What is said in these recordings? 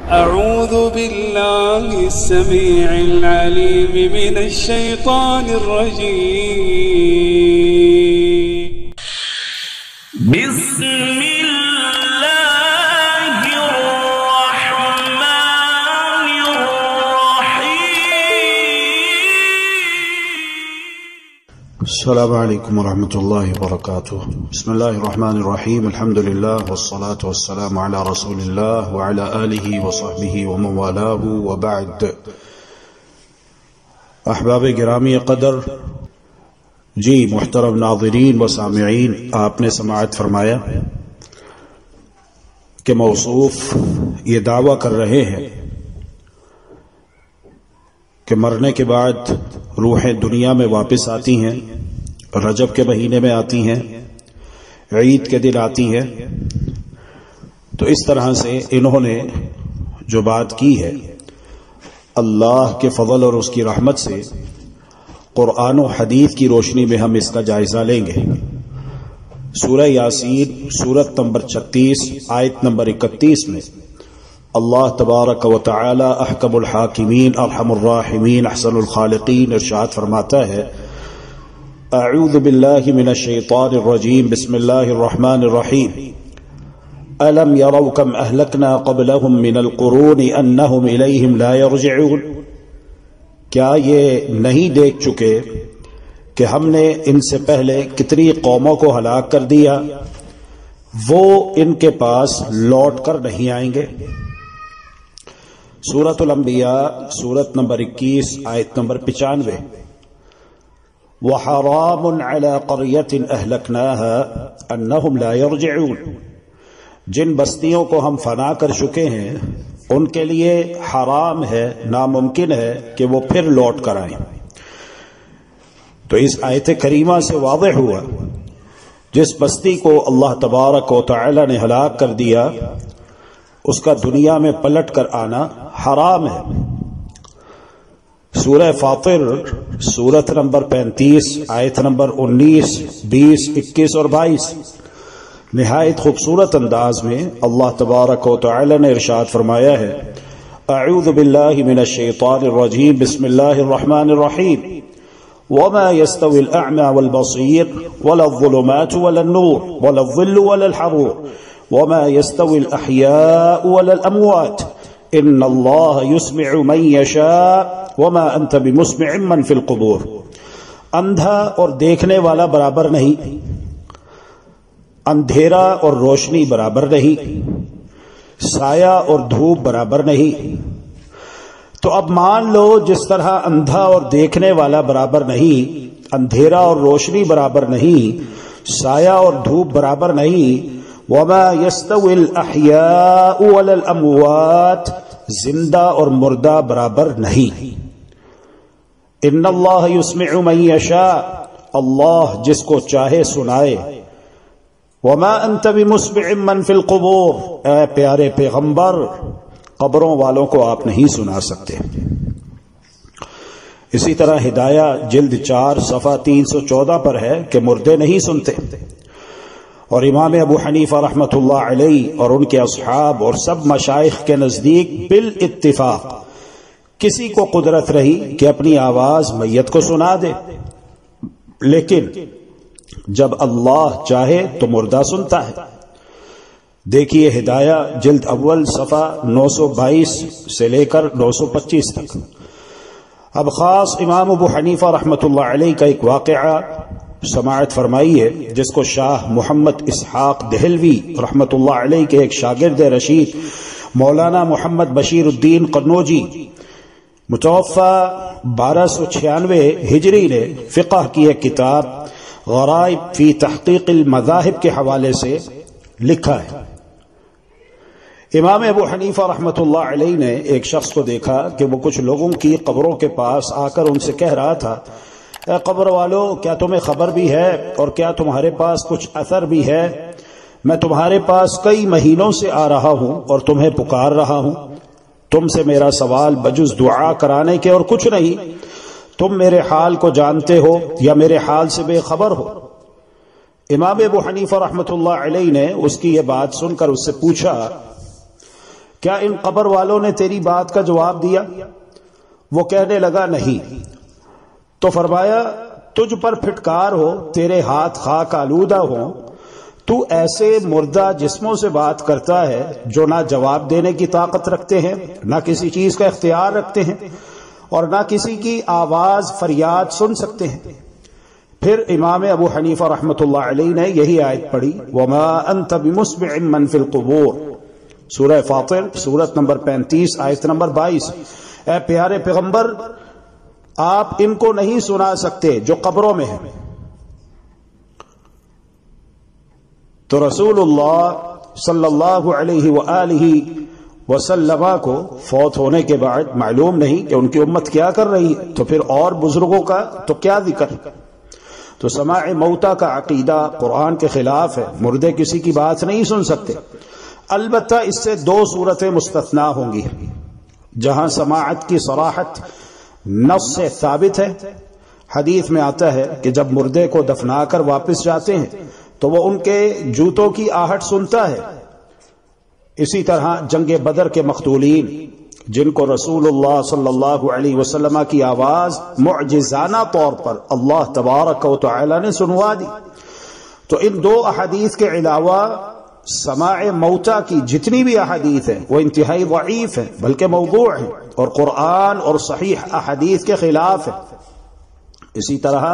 أعوذ بالله السميع العليم من الشيطان الرجيم. بسم الله الرحمن الرحيم. السلام عليكم ورحمة الله وبركاته. بسم الله الرحمن الرحيم. الحمد لله والصلاة والسلام على رسول الله وعلى آله وصحبه ومن والاه وبعد. احباب گرامی قدر، جی محترم ناظرین و سامعین، آپ نے سماعت فرمایا کہ موصوف یہ دعویٰ کر رہے ہیں کہ مرنے کے بعد روحیں دنیا میں واپس آتی ہیں، رجب کے مہینے میں آتی ہیں، عید کے دن آتی ہیں. تو اس طرح سے انہوں نے جو بات کی ہے، اللہ کے فضل اور اس کی رحمت سے قرآن و حدیث کی روشنی میں ہم اس کا جائزہ لیں گے. سورہ یاسین سورت نمبر 36 آیت نمبر 31 میں اللہ تبارک و تعالی احکم الحاکمین ارحم الراحمین احسن الخالقین ارشاد فرماتا ہے: اعوذ باللہ من الشیطان الرجیم، بسم اللہ الرحمن الرحیم. الم یروا کم اہلکنا قبلہم من القرون انہم الیہم لا یرجعون. کیا یہ نہیں دیکھ چکے کہ ہم نے ان سے پہلے کتنی قوموں کو ہلاک کر دیا، وہ ان کے پاس لوٹ کر نہیں آئیں گے. سورۃ الانبیاء سورت نمبر 21 آیت نمبر 95. وحرام علی قریۃ اہلکناها انہم لا یرجعون. جن بستیوں کو ہم فنا کر چکے ہیں ان کے لیے حرام ہے، ناممکن ہے کہ وہ پھر لوٹ کر آئیں. تو اس آیت کریمہ سے واضح ہوا جس بستی کو اللہ تبارک و تعالی نے ہلاک کر دیا اس کا دنیا میں پلٹ کر آنا حرام ہے. سورہ فاطر سورت نمبر 35 آیت نمبر 19، 20، 21 اور 22 نہایت خوبصورت انداز میں اللہ تبارک و تعالی نے ارشاد فرمایا ہے: اعوذ باللہ من الشیطان الرجیم، بسم اللہ الرحمن الرحیم. وما يستوي الأعمى والبصير ولا الظلمات ولا النور ولا الظل ولا الحرور وما يستوي الأحياء ولا الأموات إن الله يسمع من يشاء وما أنت بمسمع من في القبور. اندھا اور دیکھنے والا برابر نہیں، اندھیرا اور روشنی برابر نہیں، سایہ اور دھوپ برابر نہیں. تو اب مان لو جس طرح اندھا اور دیکھنے والا برابر نہیں، اندھیرا اور روشنی برابر نہیں، سایہ اور دھوپ برابر نہیں. وما يستوي الاحیاء ولا الاموات، زندہ اور مردہ برابر نہیں. ان اللہ يسمع من يشاء، اللہ جس کو چاہے سنائے. وما انت بمسمع من في القبور، اے پیارے پیغمبر قبروں والوں کو آپ نہیں سنا سکتے. اسی طرح ہدایہ جلد 4 صفحہ 314 پر ہے کہ مردے نہیں سنتے. اور امام ابو حنیفہ رحمۃ اللہ علیہ اور ان کے اصحاب اور سب مشائخ کے نزدیک بالاتفاق کسی کو قدرت رہی کہ اپنی آواز میت کو سنا دے، لیکن جب اللہ چاہے تو مردہ سنتا ہے. دیکھیے ہدایہ جلد اول صفحہ 922 سے لے کر 925 تک. اب خاص امام ابو حنیفہ رحمۃ اللہ علیہ کا ایک واقعہ سماعت فرمائیے جس کو شاہ محمد اسحاق دہلوی رحمۃ اللہ علیہ کے ایک شاگرد رشید مولانا محمد بشیر الدین قنوجی متوفہ 1296 ہجری نے فقہ کی ایک کتاب غرائب فی تحقیق المذاہب کے حوالے سے لکھا ہے. امام ابو حنیفہ رحمۃ اللہ علیہ نے ایک شخص کو دیکھا کہ وہ کچھ لوگوں کی قبروں کے پاس آ کر ان سے کہہ رہا تھا: اے قبر والو، کیا تمہیں خبر بھی ہے اور کیا تمہارے پاس کچھ اثر بھی ہے؟ میں تمہارے پاس کئی مہینوں سے آ رہا ہوں اور تمہیں پکار رہا ہوں. تم سے میرا سوال بجز دعا کرانے کے اور کچھ نہیں. تم میرے حال کو جانتے ہو یا میرے حال سے بے خبر ہو؟ امام ابو حنیفہ رحمۃ اللہ علیہ نے اس کی یہ بات سن کر اس سے پوچھا کیا ان قبر والوں نے تیری بات کا جواب دیا؟ وہ کہنے لگا نہیں۔ تو فرمایا تجھ پر پھٹکار ہو، تیرے ہاتھ خاک آلودہ ہوں، تو ایسے مردہ جسموں سے بات کرتا ہے جو نہ جواب دینے کی طاقت رکھتے ہیں، نہ کسی چیز کا اختیار رکھتے ہیں، اور نہ کسی کی آواز فریاد سن سکتے ہیں۔ پھر امام ابو حنیفہ رحمۃ اللہ علیہ نے یہی آیت پڑھی، وما انت بمسمع من فی القبور، سورہ فاطر سورت نمبر 35 آیت نمبر 22۔ اے پیارے پیغمبر، آپ ان کو نہیں سنا سکتے جو قبروں میں ہیں۔ تو رسول اللہ صلی اللہ علیہ وآلہ وسلم کو فوت ہونے کے بعد معلوم نہیں کہ ان کی امت کیا کر رہی ہے، تو پھر اور بزرگوں کا تو کیا ذکر۔ تو سماع موتا کا عقیدہ قرآن کے خلاف ہے، مردے کسی کی بات نہیں سن سکتے۔ البتہ اس سے دو صورتیں مستثنا ہوں گی، جہاں سماعت کی صراحت نص سے ثابت ہے۔ حدیث میں آتا ہے کہ جب مردے کو دفنا کر واپس جاتے ہیں تو وہ ان کے جوتوں کی آہٹ سنتا ہے۔ اسی طرح جنگ بدر کے مقتولین جن کو رسول اللہ صلی اللہ علیہ وسلم کی آواز معجزانہ طور پر اللہ تبارک و تعالی نے سنوا دی۔ تو ان دو احادیث کے علاوہ سماع موتا کی جتنی بھی احادیث ہیں وہ انتہائی ضعیف ہیں، بلکہ موضوع ہیں، اور قرآن اور صحیح احادیث کے خلاف ہیں۔ اسی طرح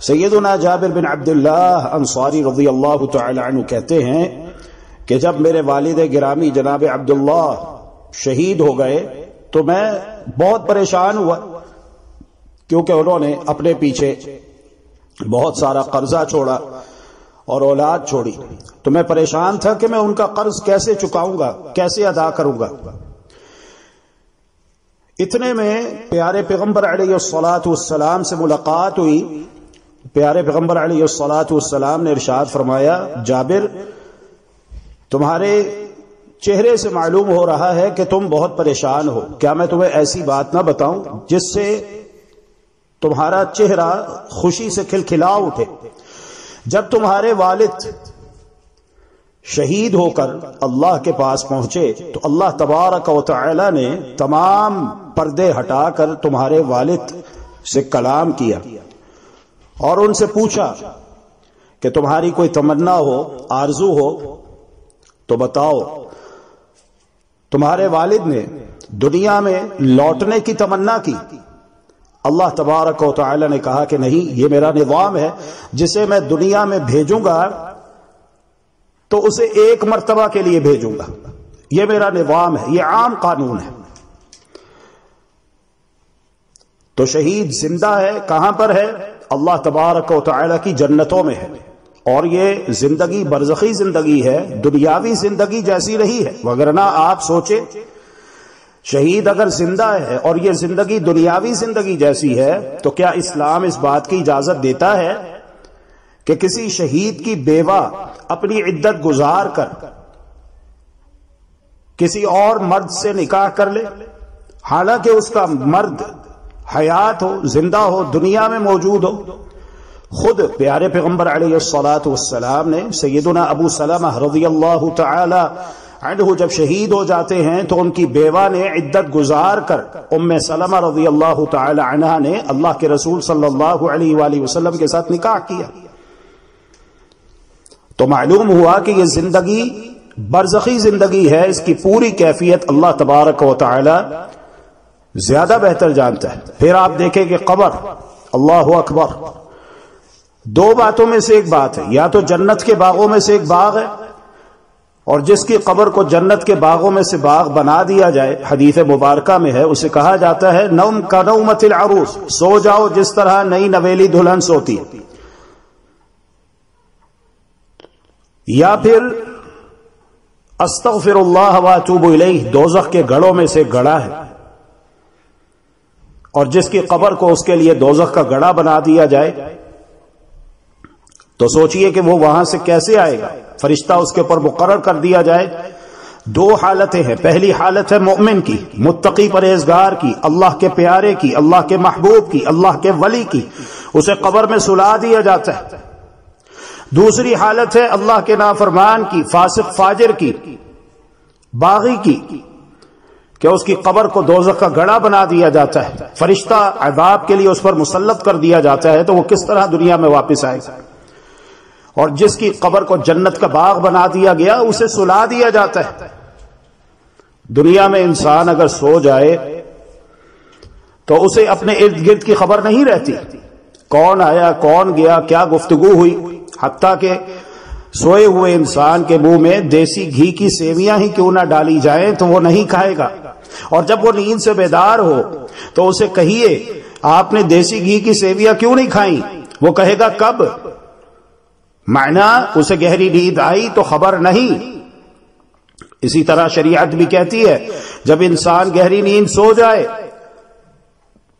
سیدنا جابر بن عبداللہ انصاری رضی اللہ تعالی عنہ کہتے ہیں کہ جب میرے والد گرامی جناب عبداللہ شہید ہو گئے تو میں بہت پریشان ہوا، کیونکہ انہوں نے اپنے پیچھے بہت سارا قرضہ چھوڑا اور اولاد چھوڑی، تو میں پریشان تھا کہ میں ان کا قرض کیسے چکاؤں گا، کیسے ادا کروں گا۔ اتنے میں پیارے پیغمبر علیہ الصلاۃ والسلام سے ملاقات ہوئی۔ پیارے پیغمبر علیہ الصلاۃ والسلام نے ارشاد فرمایا، جابر تمہارے چہرے سے معلوم ہو رہا ہے کہ تم بہت پریشان ہو، کیا میں تمہیں ایسی بات نہ بتاؤں جس سے تمہارا چہرہ خوشی سے کھلکھلا اٹھے؟ جب تمہارے والد شہید ہو کر اللہ کے پاس پہنچے تو اللہ تبارک و تعالی نے تمام پردے ہٹا کر تمہارے والد سے کلام کیا اور ان سے پوچھا کہ تمہاری کوئی تمنا ہو، آرزو ہو تو بتاؤ۔ تمہارے والد نے دنیا میں لوٹنے کی تمنا کی۔ اللہ تبارک و تعالی نے کہا کہ نہیں، یہ میرا نظام ہے، جسے میں دنیا میں بھیجوں گا تو اسے ایک مرتبہ کے لیے بھیجوں گا، یہ میرا نظام ہے، یہ عام قانون ہے۔ تو شہید زندہ ہے، کہاں پر ہے؟ اللہ تبارک و تعالی کی جنتوں میں ہے، اور یہ زندگی برزخی زندگی ہے، دنیاوی زندگی جیسی رہی ہے۔ وگرنہ آپ سوچیں، شہید اگر زندہ ہے اور یہ زندگی دنیاوی زندگی جیسی ہے تو کیا اسلام اس بات کی اجازت دیتا ہے کہ کسی شہید کی بیوہ اپنی عدت گزار کر کسی اور مرد سے نکاح کر لے، حالانکہ اس کا مرد حیات ہو، زندہ ہو، دنیا میں موجود ہو؟ خود پیارے پیغمبر علیہ الصلاۃ والسلام نے سیدنا ابو سلمہ رضی اللہ تعالی عنہ جب شہید ہو جاتے ہیں تو ان کی بیوہ نے عدت گزار کر ام سلمہ رضی اللہ تعالی عنہا نے اللہ کے رسول صلی اللہ علیہ وآلہ وسلم کے ساتھ نکاح کیا۔ تو معلوم ہوا کہ یہ زندگی برزخی زندگی ہے، اس کی پوری کیفیت اللہ تبارک و تعالی زیادہ بہتر جانتا ہے۔ پھر آپ دیکھیں کہ قبر، اللہ اکبر، دو باتوں میں سے ایک بات ہے، یا تو جنت کے باغوں میں سے ایک باغ ہے، اور جس کی قبر کو جنت کے باغوں میں سے باغ بنا دیا جائے، حدیث مبارکہ میں ہے، اسے کہا جاتا ہے نوم کا نومت العروس، سو جاؤ جس طرح نئی نویلی دلہن سوتی۔ یا پھر استغفر اللہ واتوب الیہ، دوزخ کے گڑھوں میں سے گڑھا ہے، اور جس کی قبر کو اس کے لیے دوزخ کا گڑھا بنا دیا جائے تو سوچئے کہ وہ وہاں سے کیسے آئے گا، فرشتہ اس کے اوپر مقرر کر دیا جائے۔ دو حالتیں ہیں، پہلی حالت ہے مومن کی، متقی پرہیزگار کی، اللہ کے پیارے کی، اللہ کے محبوب کی، اللہ کے ولی کی، اسے قبر میں سلا دیا جاتا ہے۔ دوسری حالت ہے اللہ کے نافرمان کی، فاسق فاجر کی، باغی کی کہ اس کی قبر کو دوزخ کا گڑھا بنا دیا جاتا ہے، فرشتہ عذاب کے لیے اس پر مسلط کر دیا جاتا ہے، تو وہ کس طرح دنیا میں واپس آئے گا؟ اور جس کی قبر کو جنت کا باغ بنا دیا گیا اسے سلا دیا جاتا ہے۔ دنیا میں انسان اگر سو جائے تو اسے اپنے ارد گرد کی خبر نہیں رہتی، کون آیا کون گیا کیا گفتگو ہوئی، حتیٰ کہ سوئے ہوئے انسان کے منہ میں دیسی گھی کی سیویاں ہی کیوں نہ ڈالی جائیں تو وہ نہیں کھائے گا، اور جب وہ نیند سے بیدار ہو تو اسے کہیے آپ نے دیسی گھی کی سیویاں کیوں نہیں کھائیں، وہ کہے گا کب، معنی اسے گہری نیند آئی تو خبر نہیں۔ اسی طرح شریعت بھی کہتی ہے جب انسان گہری نیند سو جائے،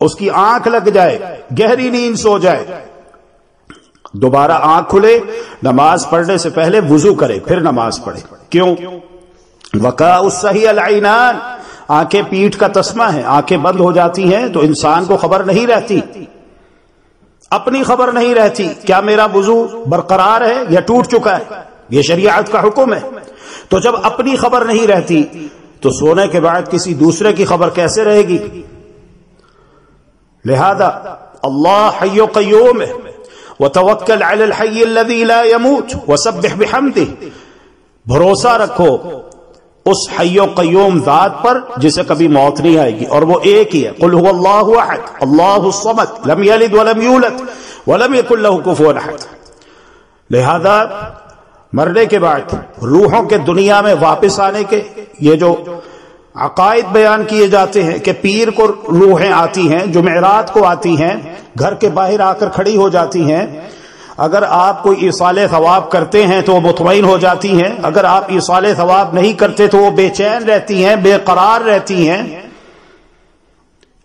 اس کی آنکھ لگ جائے، گہری نیند سو جائے، دوبارہ آنکھ کھلے، نماز پڑھنے سے پہلے وضو کرے پھر نماز پڑھے۔ کیوں؟ وقاء الصحیح العینان، آنکھیں پیٹھ کا تسمہ ہے، آنکھیں بند ہو جاتی ہیں تو انسان کو خبر نہیں رہتی، اپنی خبر نہیں رہتی، کیا میرا وضو برقرار ہے یا ٹوٹ چکا ہے، یہ شریعت کا حکم ہے۔ تو جب اپنی خبر نہیں رہتی تو سونے کے بعد کسی دوسرے کی خبر کیسے رہے گی؟ لہذا اللہ حی و قیوم ہے، وتوکل علی الحی الذی لا يموت وسبح بحمدہ، بھروسہ رکھو اس حی و قیوم ذات پر جسے کبھی موت نہیں آئے گی، اور وہ ایک ہی ہے، قل هو اللہ احد اللہ الصمد لم یلد ولم یولد ولم یکن له کفوا احد۔ لہذا مرنے کے بعد روحوں کے دنیا میں واپس آنے کے یہ جو عقائد بیان کیے جاتے ہیں کہ پیر کو روحیں آتی ہیں، جمعرات کو آتی ہیں، گھر کے باہر آ کر کھڑی ہو جاتی ہیں، اگر آپ کوئی ایصال ثواب کرتے ہیں تو وہ مطمئن ہو جاتی ہیں، اگر آپ ایصال ثواب نہیں کرتے تو وہ بے چین رہتی ہیں، بے قرار رہتی ہیں،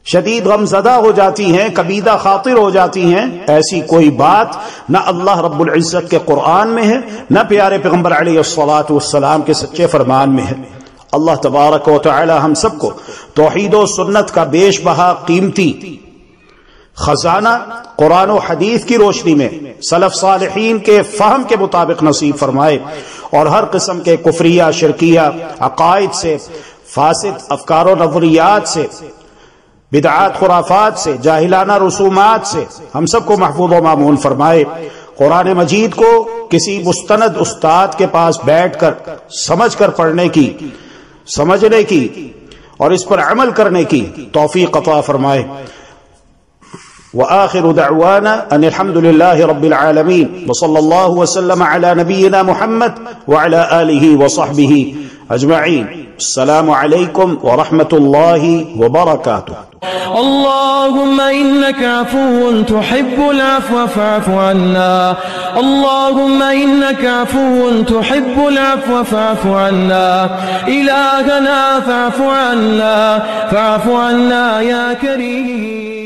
شدید غم زدہ ہو جاتی ہیں، کبیدہ خاطر ہو جاتی ہیں۔ ایسی کوئی بات نہ اللہ رب العزت کے قرآن میں ہے، نہ پیارے پیغمبر علیہ الصلاۃ والسلام کے سچے فرمان میں ہے۔ اللہ تبارک و تعالی ہم سب کو توحید و سنت کا بیش بہا قیمتی خزانہ قرآن و حدیث کی روشنی میں سلف صالحین کے فہم کے مطابق نصیب فرمائے، اور ہر قسم کے کفریہ شرکیہ عقائد سے، فاسد افکار و نظریات سے، بدعات خرافات سے، جاہلانہ رسومات سے ہم سب کو محفوظ و مامون فرمائے۔ قرآن مجید کو کسی مستند استاد کے پاس بیٹھ کر سمجھ کر پڑھنے کی، سمجھنے کی اور اس پر عمل کرنے کی توفیق عطا فرمائے۔ وآخر دعوانا ان الحمد لله رب العالمين وصلى الله وسلم على نبينا محمد وعلى آله وصحبه اجمعین۔ السلام علیکم ورحمۃ اللہ وبرکاتہ۔ اللهم إنك عفو تحب العفو فاعف عنا، اللهم إنك عفو تحب العفو فاعف عنا، إلهنا فاعف عنا يا كريم۔